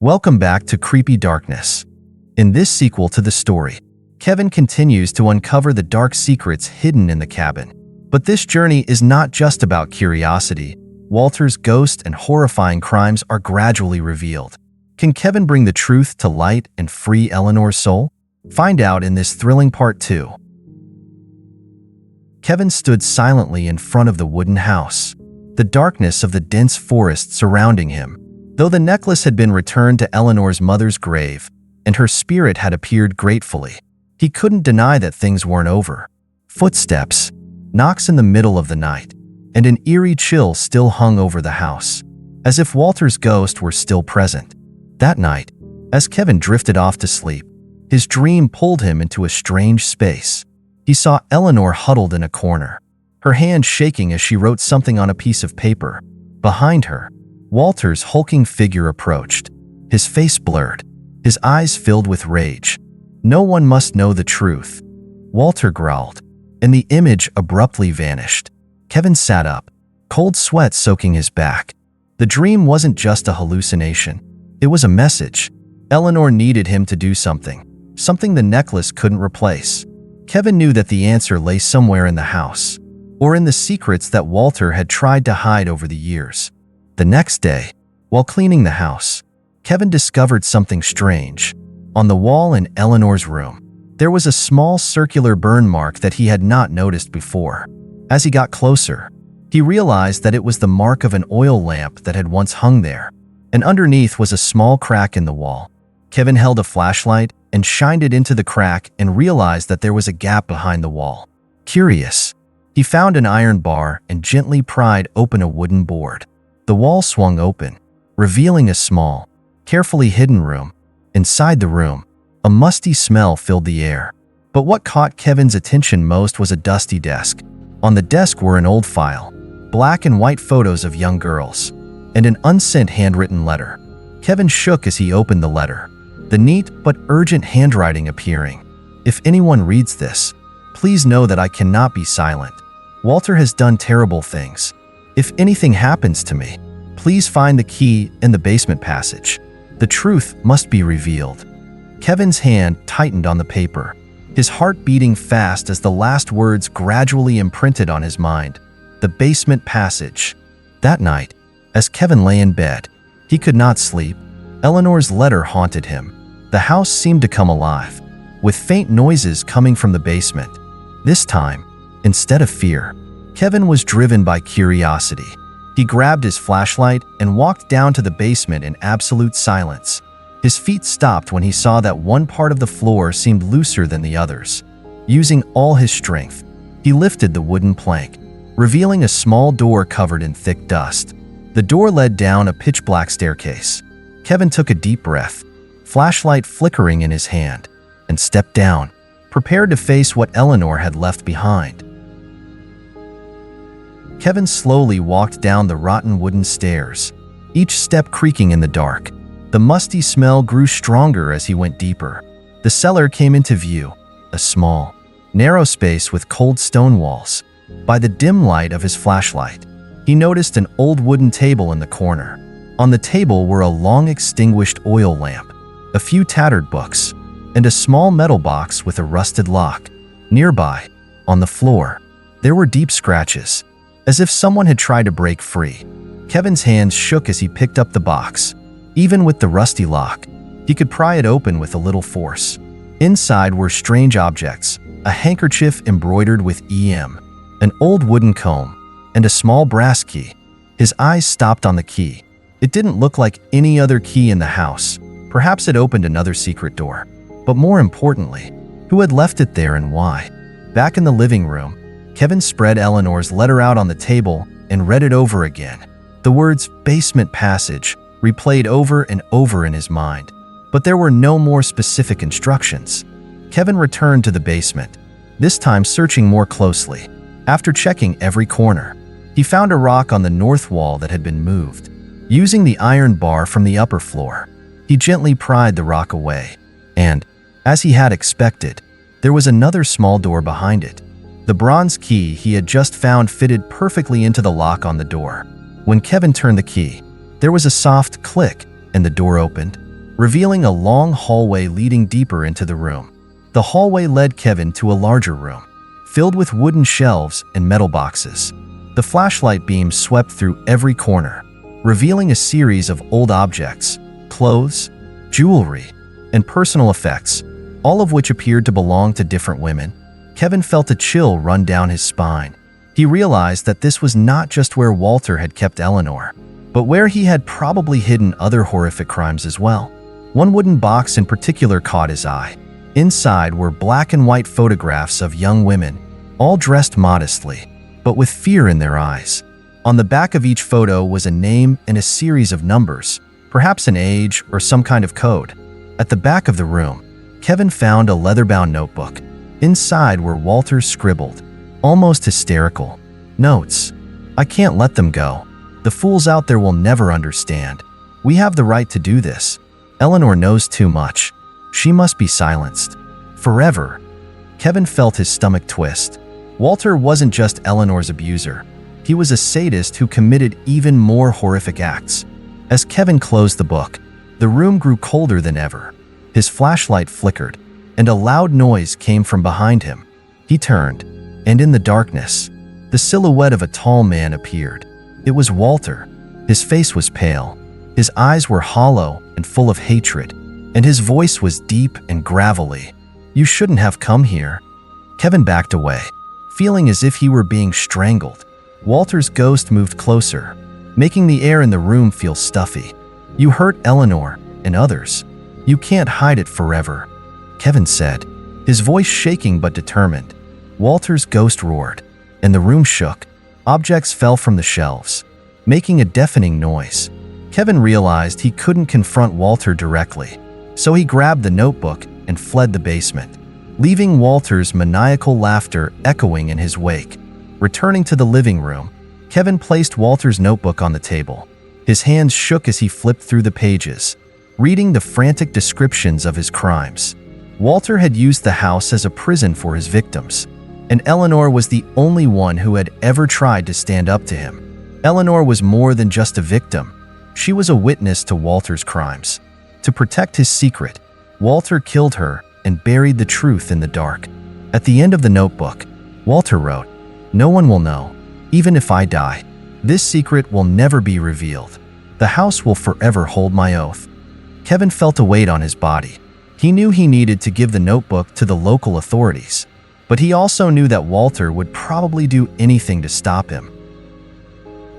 Welcome back to Creepy Darkness. In this sequel to the story, Kevin continues to uncover the dark secrets hidden in the cabin. But this journey is not just about curiosity. Walter's ghost and horrifying crimes are gradually revealed. Can Kevin bring the truth to light and free Eleanor's soul? Find out in this thrilling part 2. Kevin stood silently in front of the wooden house, the darkness of the dense forest surrounding him. Though the necklace had been returned to Eleanor's mother's grave, and her spirit had appeared gratefully, he couldn't deny that things weren't over. Footsteps, knocks in the middle of the night, and an eerie chill still hung over the house, as if Walter's ghost were still present. That night, as Kevin drifted off to sleep, his dream pulled him into a strange space. He saw Eleanor huddled in a corner, her hand shaking as she wrote something on a piece of paper. Behind her, Walter's hulking figure approached, his face blurred, his eyes filled with rage. "No one must know the truth," Walter growled, and the image abruptly vanished. Kevin sat up, cold sweat soaking his back. The dream wasn't just a hallucination. It was a message. Eleanor needed him to do something the necklace couldn't replace. Kevin knew that the answer lay somewhere in the house, or in the secrets that Walter had tried to hide over the years. The next day, while cleaning the house, Kevin discovered something strange. On the wall in Eleanor's room, there was a small circular burn mark that he had not noticed before. As he got closer, he realized that it was the mark of an oil lamp that had once hung there, and underneath was a small crack in the wall. Kevin held a flashlight and shined it into the crack and realized that there was a gap behind the wall. Curious, he found an iron bar and gently pried open a wooden board. The wall swung open, revealing a small, carefully hidden room. Inside the room, a musty smell filled the air. But what caught Kevin's attention most was a dusty desk. On the desk were an old file, black and white photos of young girls, and an unsent handwritten letter. Kevin shook as he opened the letter, the neat but urgent handwriting appearing. "If anyone reads this, please know that I cannot be silent. Walter has done terrible things. If anything happens to me, please find the key in the basement passage. The truth must be revealed." Kevin's hand tightened on the paper, his heart beating fast as the last words gradually imprinted on his mind. The basement passage. That night, as Kevin lay in bed, he could not sleep. Eleanor's letter haunted him. The house seemed to come alive, with faint noises coming from the basement. This time, instead of fear, Kevin was driven by curiosity. He grabbed his flashlight and walked down to the basement in absolute silence. His feet stopped when he saw that one part of the floor seemed looser than the others. Using all his strength, he lifted the wooden plank, revealing a small door covered in thick dust. The door led down a pitch-black staircase. Kevin took a deep breath, flashlight flickering in his hand, and stepped down, prepared to face what Eleanor had left behind. Kevin slowly walked down the rotten wooden stairs, each step creaking in the dark. The musty smell grew stronger as he went deeper. The cellar came into view, a small, narrow space with cold stone walls. By the dim light of his flashlight, he noticed an old wooden table in the corner. On the table were a long-extinguished oil lamp, a few tattered books, and a small metal box with a rusted lock. Nearby, on the floor, there were deep scratches, as if someone had tried to break free. Kevin's hands shook as he picked up the box. Even with the rusty lock, he could pry it open with a little force. Inside were strange objects, a handkerchief embroidered with EM, an old wooden comb, and a small brass key. His eyes stopped on the key. It didn't look like any other key in the house. Perhaps it opened another secret door. But more importantly, who had left it there and why? Back in the living room, Kevin spread Eleanor's letter out on the table and read it over again. The words "basement passage" replayed over and over in his mind, but there were no more specific instructions. Kevin returned to the basement, this time searching more closely. After checking every corner, he found a rock on the north wall that had been moved. Using the iron bar from the upper floor, he gently pried the rock away, and, as he had expected, there was another small door behind it. The bronze key he had just found fitted perfectly into the lock on the door. When Kevin turned the key, there was a soft click and the door opened. revealing a long hallway leading deeper into the room. The hallway led Kevin to a larger room, filled with wooden shelves and metal boxes. The flashlight beam swept through every corner, revealing a series of old objects, clothes, jewelry, and personal effects, all of which appeared to belong to different women. Kevin felt a chill run down his spine. He realized that this was not just where Walter had kept Eleanor, but where he had probably hidden other horrific crimes as well. One wooden box in particular caught his eye. Inside were black and white photographs of young women, all dressed modestly, but with fear in their eyes. On the back of each photo was a name and a series of numbers, perhaps an age or some kind of code. At the back of the room, Kevin found a leather-bound notebook. Inside were Walter's scribbled, almost hysterical, notes. "I can't let them go. The fools out there will never understand. We have the right to do this. Eleanor knows too much. She must be silenced. Forever." Kevin felt his stomach twist. Walter wasn't just Eleanor's abuser. He was a sadist who committed even more horrific acts. As Kevin closed the book, the room grew colder than ever. His flashlight flickered, and a loud noise came from behind him. He turned, and in the darkness, the silhouette of a tall man appeared. It was Walter. His face was pale. His eyes were hollow and full of hatred, and his voice was deep and gravelly. "You shouldn't have come here." Kevin backed away, feeling as if he were being strangled. Walter's ghost moved closer, making the air in the room feel stuffy. "You hurt Eleanor and others. You can't hide it forever," Kevin said, his voice shaking but determined. Walter's ghost roared, and the room shook. Objects fell from the shelves, making a deafening noise. Kevin realized he couldn't confront Walter directly, so he grabbed the notebook and fled the basement, leaving Walter's maniacal laughter echoing in his wake. Returning to the living room, Kevin placed Walter's notebook on the table. His hands shook as he flipped through the pages, reading the frantic descriptions of his crimes. Walter had used the house as a prison for his victims, and Eleanor was the only one who had ever tried to stand up to him. Eleanor was more than just a victim. She was a witness to Walter's crimes. To protect his secret, Walter killed her and buried the truth in the dark. At the end of the notebook, Walter wrote, "No one will know, even if I die. This secret will never be revealed. The house will forever hold my oath." Kevin felt a weight on his body. He knew he needed to give the notebook to the local authorities, but he also knew that Walter would probably do anything to stop him.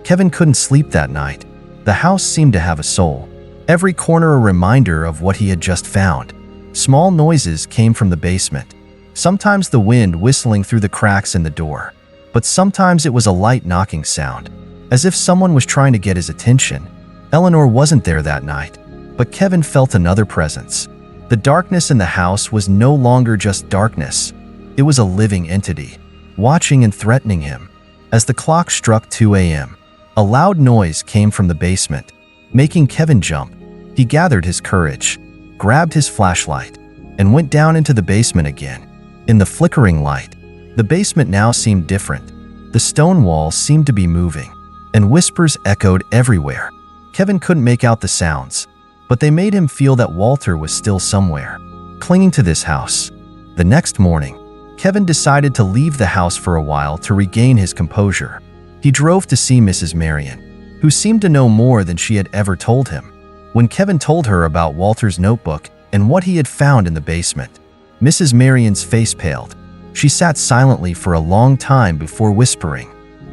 Kevin couldn't sleep that night. The house seemed to have a soul, every corner a reminder of what he had just found. Small noises came from the basement, sometimes the wind whistling through the cracks in the door, but sometimes it was a light knocking sound, as if someone was trying to get his attention. Eleanor wasn't there that night, but Kevin felt another presence. The darkness in the house was no longer just darkness. It was a living entity, watching and threatening him. As the clock struck 2 a.m., a loud noise came from the basement, making Kevin jump. He gathered his courage, grabbed his flashlight, and went down into the basement again. In the flickering light, the basement now seemed different. The stone walls seemed to be moving, and whispers echoed everywhere. Kevin couldn't make out the sounds, but they made him feel that Walter was still somewhere, clinging to this house. The next morning, Kevin decided to leave the house for a while to regain his composure. He drove to see Mrs. Marion, who seemed to know more than she had ever told him. When Kevin told her about Walter's notebook and what he had found in the basement, Mrs. Marion's face paled. She sat silently for a long time before whispering,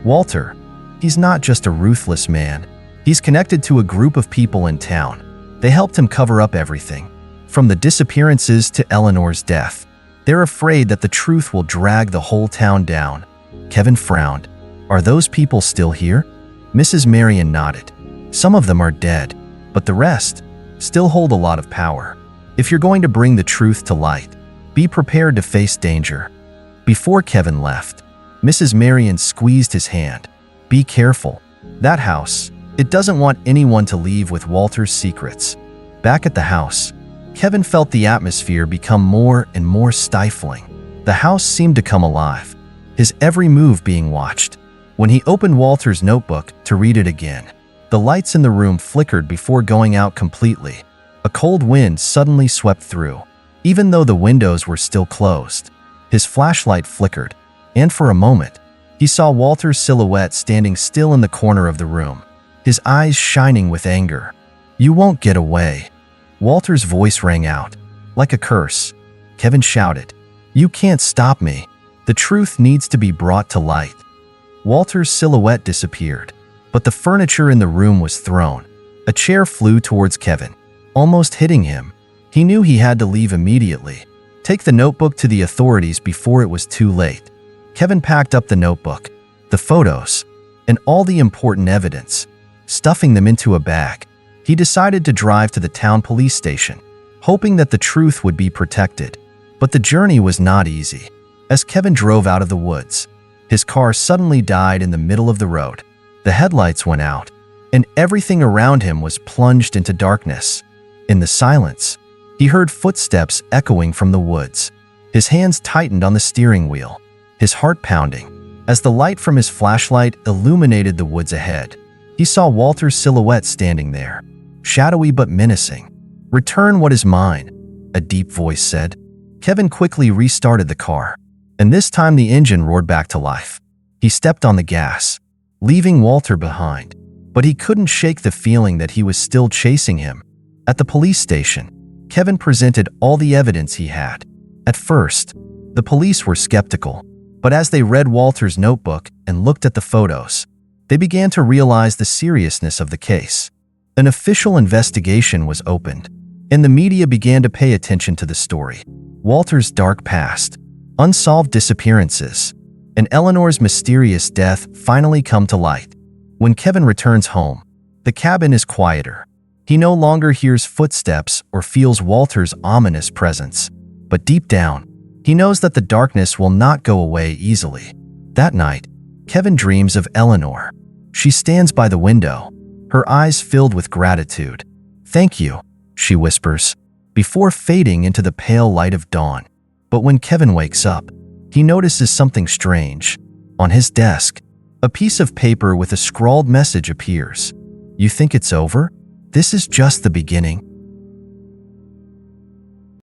"Walter, he's not just a ruthless man. He's connected to a group of people in town. They helped him cover up everything, from the disappearances to Eleanor's death. They're afraid that the truth will drag the whole town down." Kevin frowned. "Are those people still here?" Mrs. Marion nodded. "Some of them are dead, but the rest still hold a lot of power. If you're going to bring the truth to light, be prepared to face danger." Before Kevin left, Mrs. Marion squeezed his hand. "Be careful. That house, it doesn't want anyone to leave with Walter's secrets." Back at the house, Kevin felt the atmosphere become more and more stifling. The house seemed to come alive, his every move being watched. When he opened Walter's notebook to read it again, the lights in the room flickered before going out completely. A cold wind suddenly swept through, even though the windows were still closed. His flashlight flickered, and for a moment, he saw Walter's silhouette standing still in the corner of the room, his eyes shining with anger. "You won't get away." Walter's voice rang out. Like a curse, Kevin shouted, "You can't stop me. The truth needs to be brought to light." Walter's silhouette disappeared, but the furniture in the room was thrown. A chair flew towards Kevin, almost hitting him. He knew he had to leave immediately. Take the notebook to the authorities before it was too late. Kevin packed up the notebook, the photos, and all the important evidence. Stuffing them into a bag, he decided to drive to the town police station, hoping that the truth would be protected. But the journey was not easy. As Kevin drove out of the woods, his car suddenly died in the middle of the road. The headlights went out, and everything around him was plunged into darkness. In the silence, he heard footsteps echoing from the woods. His hands tightened on the steering wheel, his heart pounding. As the light from his flashlight illuminated the woods ahead, he saw Walter's silhouette standing there, shadowy but menacing. "Return what is mine," a deep voice said. Kevin quickly restarted the car, and this time the engine roared back to life. He stepped on the gas, leaving Walter behind, but he couldn't shake the feeling that he was still chasing him. At the police station, Kevin presented all the evidence he had. At first, the police were skeptical, but as they read Walter's notebook and looked at the photos, they began to realize the seriousness of the case. An official investigation was opened, and the media began to pay attention to the story. Walter's dark past, unsolved disappearances, and Eleanor's mysterious death finally come to light. When Kevin returns home, the cabin is quieter. He no longer hears footsteps or feels Walter's ominous presence. But deep down, he knows that the darkness will not go away easily. That night, Kevin dreams of Eleanor. She stands by the window, her eyes filled with gratitude. "Thank you," she whispers, before fading into the pale light of dawn. But when Kevin wakes up, he notices something strange. On his desk, a piece of paper with a scrawled message appears. "You think it's over? This is just the beginning."